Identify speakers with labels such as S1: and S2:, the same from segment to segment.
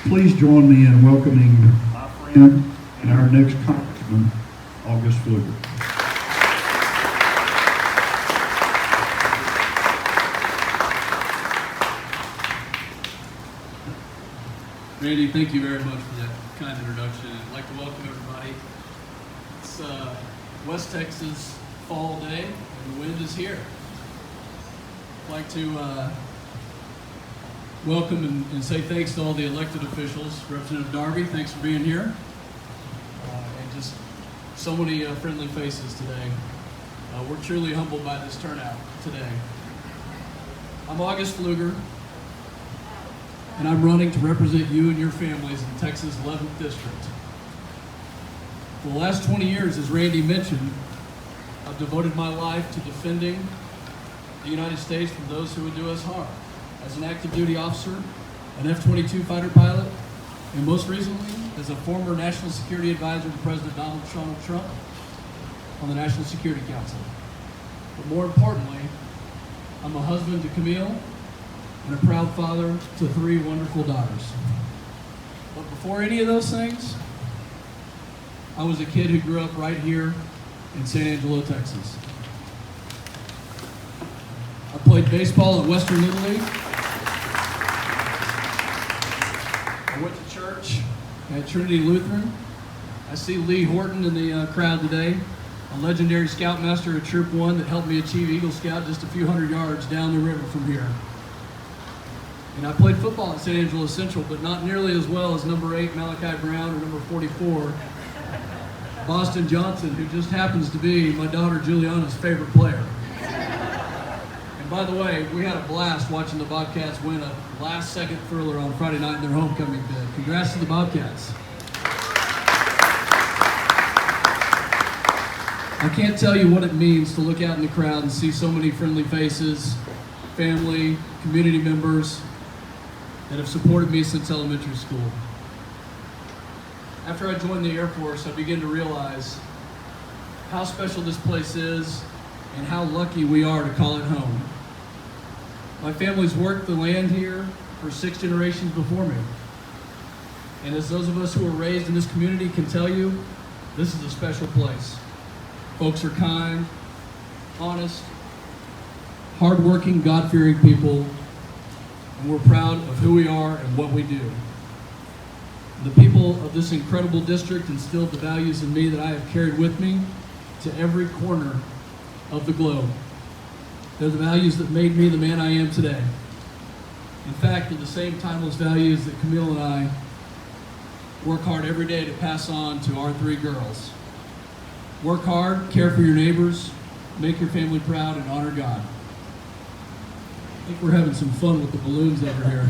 S1: Please join me in welcoming my friend and our next Congressman, August Pfluger.
S2: Randy, thank you very much for that kind introduction. I'd like to welcome everybody. It's West Texas fall day, and the wind is here. I'd like to welcome and say thanks to all the elected officials. Representative Darby, thanks for being here. And just so many friendly faces today. We're truly humbled by this turnout today. I'm August Pfluger, and I'm running to represent you and your families in Texas' 11th District. For the last 20 years, as Randy mentioned, I've devoted my life to defending the United States from those who would do us harm. As an active duty officer, an F-22 fighter pilot, and most recently, as a former National Security Advisor to President Donald Trump on the National Security Council. But more importantly, I'm a husband to Camille, and a proud father to 3 wonderful daughters. But before any of those things, I was a kid who grew up right here in San Angelo, Texas. I played baseball at Western Little League. I went to church at Trinity Lutheran. I see Lee Horton in the crowd today, a legendary scoutmaster at Troop 1 that helped me achieve Eagle Scout just a few hundred yards down the river from here. And I played football at San Angelo Central, but not nearly as well as number 8 Malachi Brown or number 44 Boston Johnson, who just happens to be my daughter Juliana's favorite player. And by the way, we had a blast watching the Bobcats win a last-second thriller on Friday night in their homecoming bid. Congrats to the Bobcats. I can't tell you what it means to look out in the crowd and see so many friendly faces, family, community members that have supported me since elementary school. After I joined the Air Force, I began to realize how special this place is and how lucky we are to call it home. My family's worked the land here for 6 generations before me. And as those of us who were raised in this community can tell you, this is a special place. Folks are kind, honest, hardworking, God-fearing people, and we're proud of who we are and what we do. The people of this incredible district instilled the values in me that I have carried with me to every corner of the globe. They're the values that made me the man I am today. In fact, they're the same timeless values that Camille and I work hard every day to pass on to our 3 girls. Work hard, care for your neighbors, make your family proud, and honor God. I think we're having some fun with the balloons over here.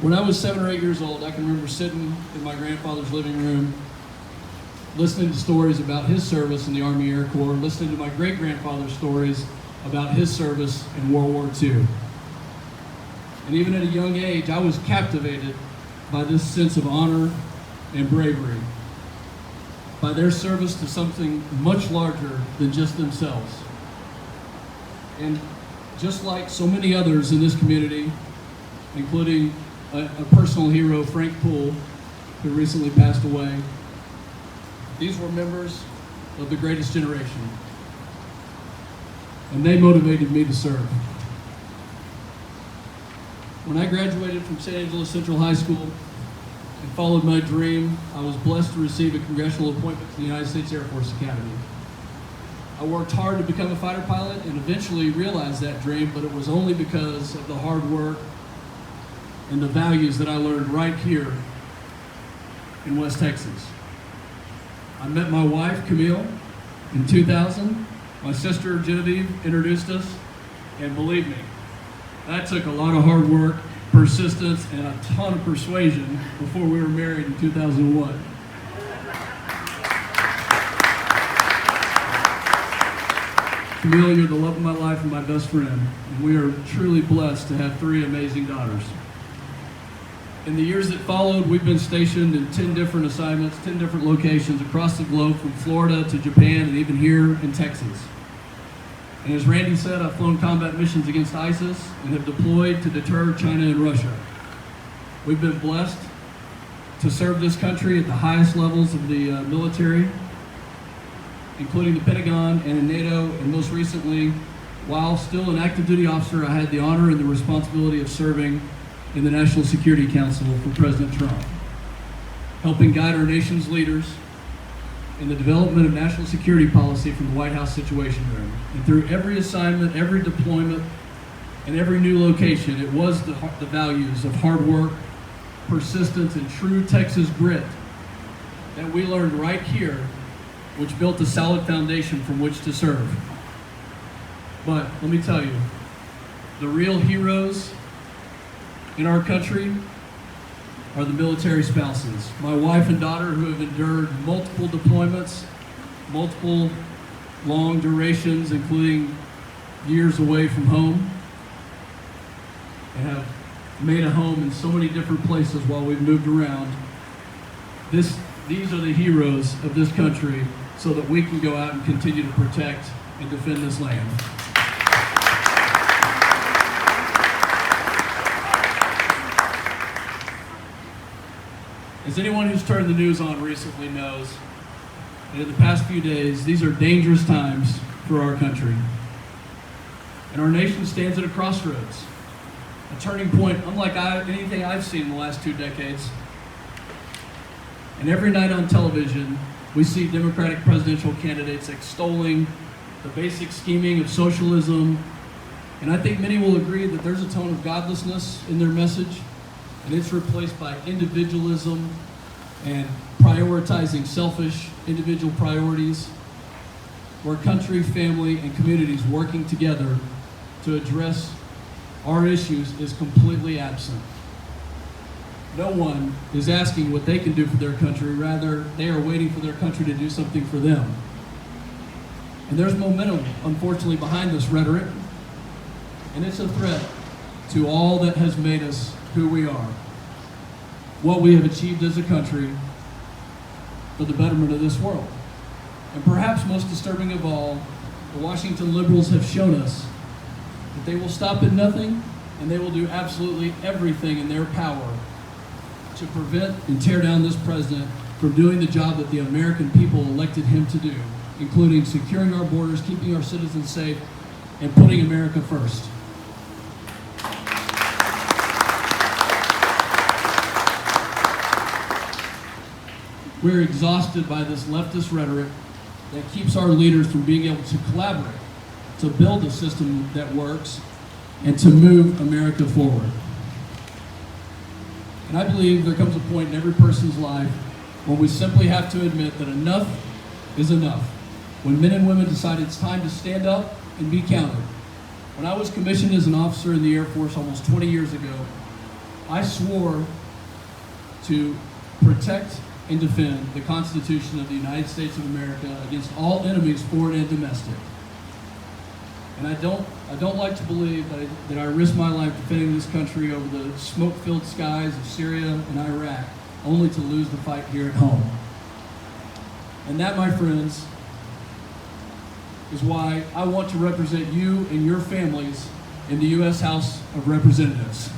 S2: When I was 7 or 8 years old, I can remember sitting in my grandfather's living room, listening to stories about his service in the Army Air Corps, listening to my great-grandfather's stories about his service in World War II. And even at a young age, I was captivated by this sense of honor and bravery, by their service to something much larger than just themselves. And just like so many others in this community, including a personal hero, Frank Poole, who recently passed away, these were members of the greatest generation. And they motivated me to serve. When I graduated from San Angelo Central High School and followed my dream, I was blessed to receive a congressional appointment to the United States Air Force Academy. I worked hard to become a fighter pilot and eventually realized that dream, but it was only because of the hard work and the values that I learned right here in West Texas. I met my wife, Camille, in 2000. My sister, Genevieve, introduced us, and believe me, that took a lot of hard work, persistence, and a ton of persuasion before we were married in 2001. Camille, you're the love of my life and my best friend, and we are truly blessed to have 3 amazing daughters. In the years that followed, we've been stationed in 10 different assignments, 10 different locations across the globe, from Florida to Japan and even here in Texas. And as Randy said, I've flown combat missions against ISIS and have deployed to deter China and Russia. We've been blessed to serve this country at the highest levels of the military, including the Pentagon and in NATO, and most recently, while still an active duty officer, I had the honor and the responsibility of serving in the National Security Council for President Trump, helping guide our nation's leaders in the development of national security policy from the White House Situation Room. And through every assignment, every deployment, and every new location, it was the values of hard work, persistence, and true Texas grit that we learned right here, which built a solid foundation from which to serve. But let me tell you, the real heroes in our country are the military spouses. My wife and daughter, who have endured multiple deployments, multiple long durations, including years away from home, and have made a home in so many different places while we've moved around. These are the heroes of this country, so that we can go out and continue to protect and defend this land. As anyone who's turned the news on recently knows, and in the past few days, these are dangerous times for our country. And our nation stands at a crossroads, a turning point unlike anything I've seen in the last 2 decades. And every night on television, we see Democratic presidential candidates extolling the basic scheming of socialism, and I think many will agree that there's a tone of godlessness in their message, and it's replaced by individualism and prioritizing selfish individual priorities, where country, family, and communities working together to address our issues is completely absent. No one is asking what they can do for their country, rather they are waiting for their country to do something for them. And there's momentum, unfortunately, behind this rhetoric, and it's a threat to all that has made us who we are, what we have achieved as a country for the betterment of this world. And perhaps most disturbing of all, the Washington liberals have shown us that they will stop at nothing, and they will do absolutely everything in their power to prevent and tear down this president from doing the job that the American people elected him to do, including securing our borders, keeping our citizens safe, and putting America first. We're exhausted by this leftist rhetoric that keeps our leaders from being able to collaborate, to build a system that works, and to move America forward. And I believe there comes a point in every person's life when we simply have to admit that enough is enough. When men and women decide it's time to stand up and be counted. When I was commissioned as an officer in the Air Force almost 20 years ago, I swore to protect and defend the Constitution of the United States of America against all enemies, foreign and domestic. And I don't like to believe that I risk my life defending this country over the smoke-filled skies of Syria and Iraq, only to lose the fight here at home. And that, my friends, is why I want to represent you and your families in the U.S. House of Representatives.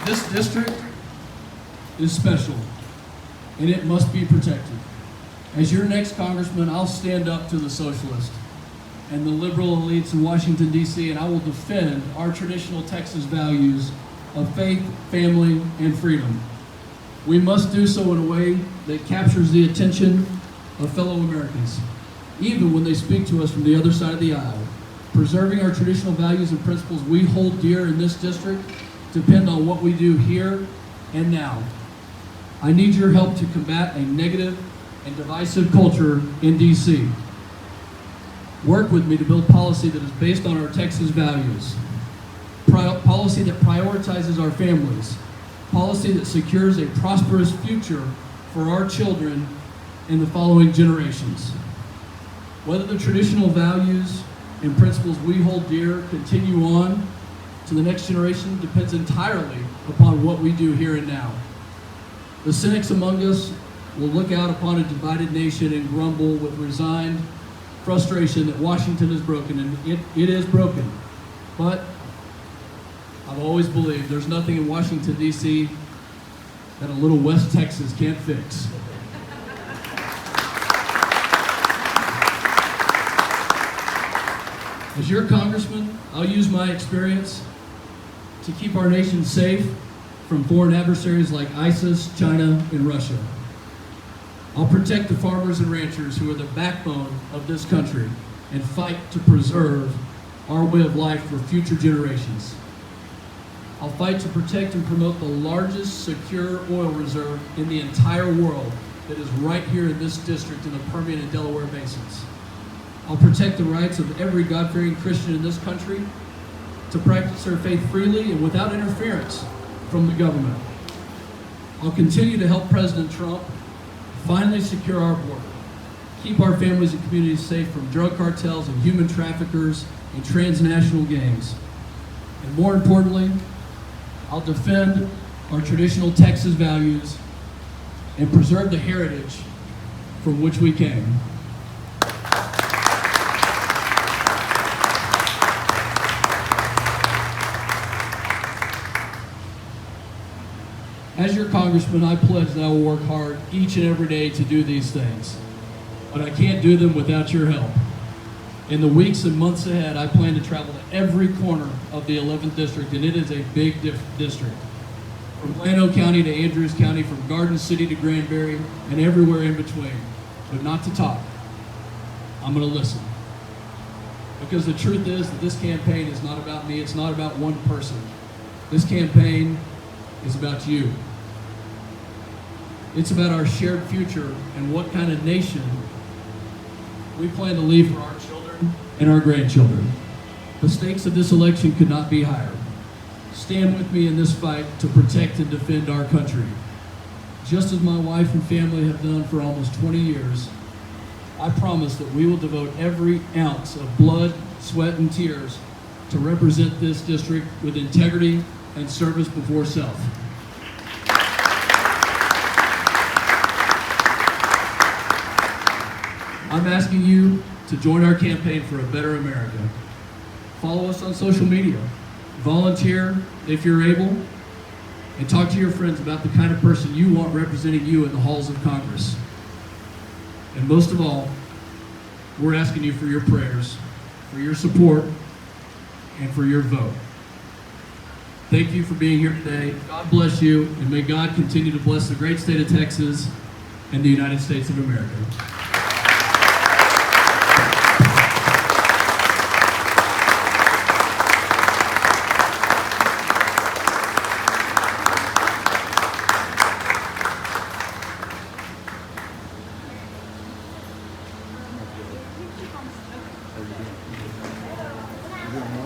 S2: This district is special, and it must be protected. As your next congressman, I'll stand up to the socialist and the liberal elites in Washington, D.C., and I will defend our traditional Texas values of faith, family, and freedom. We must do so in a way that captures the attention of fellow Americans, even when they speak to us from the other side of the aisle. Preserving our traditional values and principles we hold dear in this district depend on what we do here and now. I need your help to combat a negative and divisive culture in D.C. Work with me to build policy that is based on our Texas values. Policy that prioritizes our families. Policy that secures a prosperous future for our children and the following generations. Whether the traditional values and principles we hold dear continue on to the next generation depends entirely upon what we do here and now. The cynics among us will look out upon a divided nation and grumble with resigned frustration that Washington is broken, and it is broken. But I've always believed there's nothing in Washington, D.C. that a little West Texas can't fix. As your congressman, I'll use my experience to keep our nation safe from foreign adversaries like ISIS, China, and Russia. I'll protect the farmers and ranchers who are the backbone of this country and fight to preserve our way of life for future generations. I'll fight to protect and promote the largest secure oil reserve in the entire world that is right here in this district in the Permian and Delaware basins. I'll protect the rights of every God-fearing Christian in this country to practice their faith freely and without interference from the government. I'll continue to help President Trump finally secure our border, keep our families and communities safe from drug cartels and human traffickers and transnational gangs. And more importantly, I'll defend our traditional Texas values and preserve the heritage from which we came. As your congressman, I pledge that I will work hard each and every day to do these things, but I can't do them without your help. In the weeks and months ahead, I plan to travel to every corner of the 11th district, and it is a big district. From Plano County to Andrews County, from Garden City to Granbury, and everywhere in between. But not to talk. I'm going to listen. Because the truth is that this campaign is not about me, it's not about one person. This campaign is about you. It's about our shared future and what kind of nation we plan to leave for our children and our grandchildren. The stakes of this election could not be higher. Stand with me in this fight to protect and defend our country. Just as my wife and family have done for almost 20 years, I promise that we will devote every ounce of blood, sweat, and tears to represent this district with integrity and service before self. I'm asking you to join our campaign for a better America. Follow us on social media. Volunteer if you're able, and talk to your friends about the kind of person you want representing you in the halls of Congress. And most of all, we're asking you for your prayers, for your support, and for your vote. Thank you for being here today. God bless you, and may God continue to bless the great state of Texas and the United States of America.
S3: Thank you.